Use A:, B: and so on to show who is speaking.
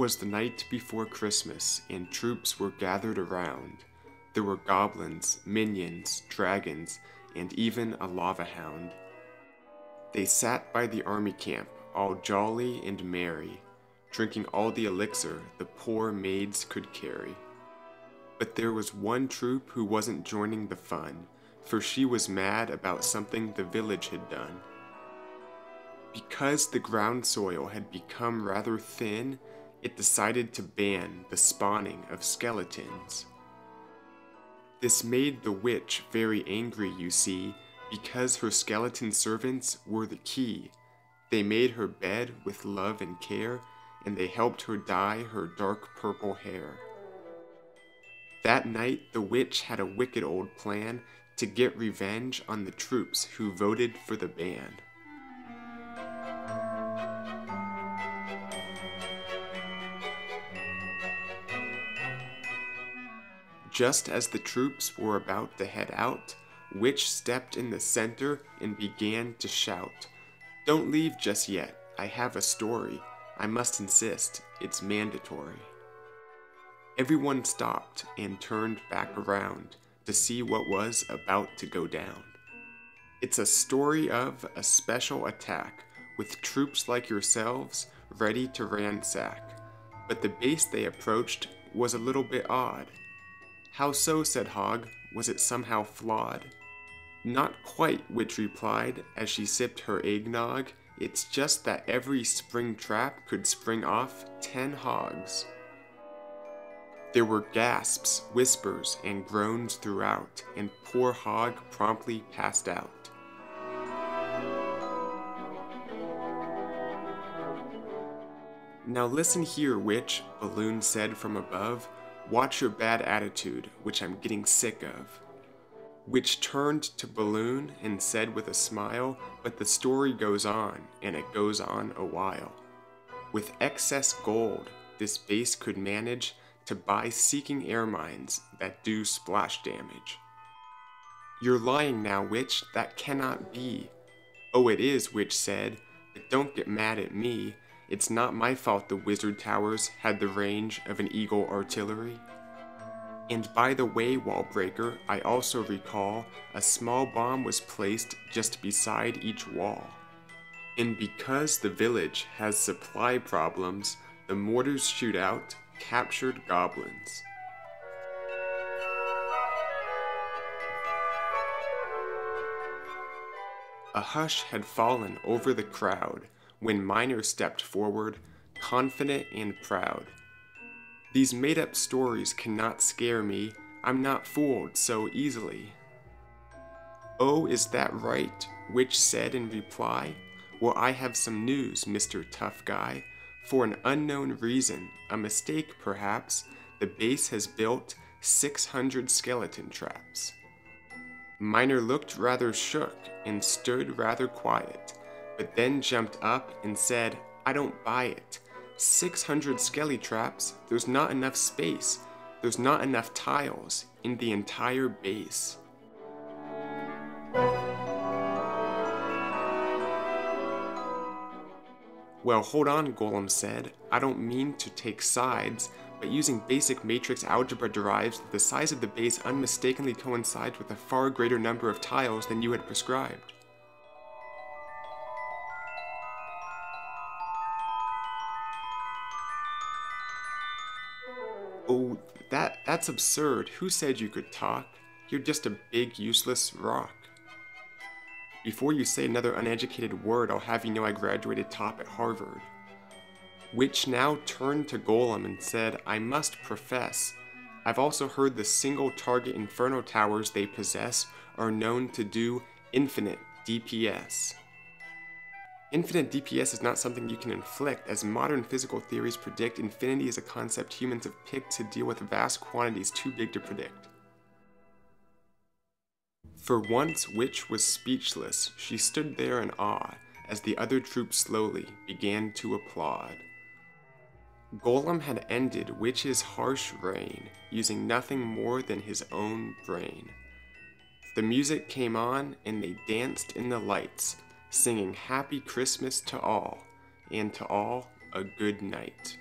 A: 'Twas the night before Christmas, and troops were gathered around. There were goblins, minions, dragons, and even a lava hound. They sat by the army camp, all jolly and merry, drinking all the elixir the poor maids could carry. But there was one troop who wasn't joining the fun, for she was mad about something the village had done. Because the ground soil had become rather thin, it decided to ban the spawning of skeletons. This made the witch very angry, you see, because her skeleton servants were the key. They made her bed with love and care, and they helped her dye her dark purple hair. That night, the witch had a wicked old plan to get revenge on the troops who voted for the ban. Just as the troops were about to head out, Witch stepped in the center and began to shout, "Don't leave just yet, I have a story. I must insist, it's mandatory." Everyone stopped and turned back around to see what was about to go down. It's a story of a special attack with troops like yourselves ready to ransack, but the base they approached was a little bit odd. "How so?" said Hog. "Was it somehow flawed?" "Not quite," Witch replied as she sipped her eggnog. "It's just that every spring trap could spring off 10 hogs." There were gasps, whispers, and groans throughout, and poor Hog promptly passed out. "Now listen here, Witch," Balloon said from above. "Watch your bad attitude, which I'm getting sick of." Witch turned to Balloon and said with a smile, "But the story goes on, and it goes on a while. With excess gold, this base could manage to buy seeking air mines that do splash damage." "You're lying now, Witch, that cannot be." "Oh, it is," Witch said, "but don't get mad at me. It's not my fault the wizard towers had the range of an eagle artillery. And by the way, Wallbreaker, I also recall a small bomb was placed just beside each wall. And because the village has supply problems, the mortars shoot out captured goblins." A hush had fallen over the crowd when Miner stepped forward, confident and proud. "These made-up stories cannot scare me. I'm not fooled so easily." "Oh, is that right?" Witch said in reply. "Well, I have some news, Mr. Tough Guy. For an unknown reason, a mistake perhaps, the base has built 600 skeleton traps." Miner looked rather shook and stood rather quiet, but then jumped up and said, "I don't buy it. 600 skelly traps, there's not enough space. There's not enough tiles in the entire base." "Well, hold on," Golem said. "I don't mean to take sides, but using basic matrix algebra derives that the size of the base unmistakably coincides with a far greater number of tiles than you had prescribed." "Oh, that's absurd. Who said you could talk? You're just a big, useless rock." "Before you say another uneducated word, I'll have you know I graduated top at Harvard." Witch now turned to Golem and said, "I must profess, I've also heard the single target inferno towers they possess are known to do infinite DPS. Infinite DPS is not something you can inflict, as modern physical theories predict infinity is a concept humans have picked to deal with vast quantities too big to predict." For once, Witch was speechless. She stood there in awe as the other troops slowly began to applaud. Golem had ended Witch's harsh reign, using nothing more than his own brain. The music came on, and they danced in the lights, singing Happy Christmas to all, and to all a good night.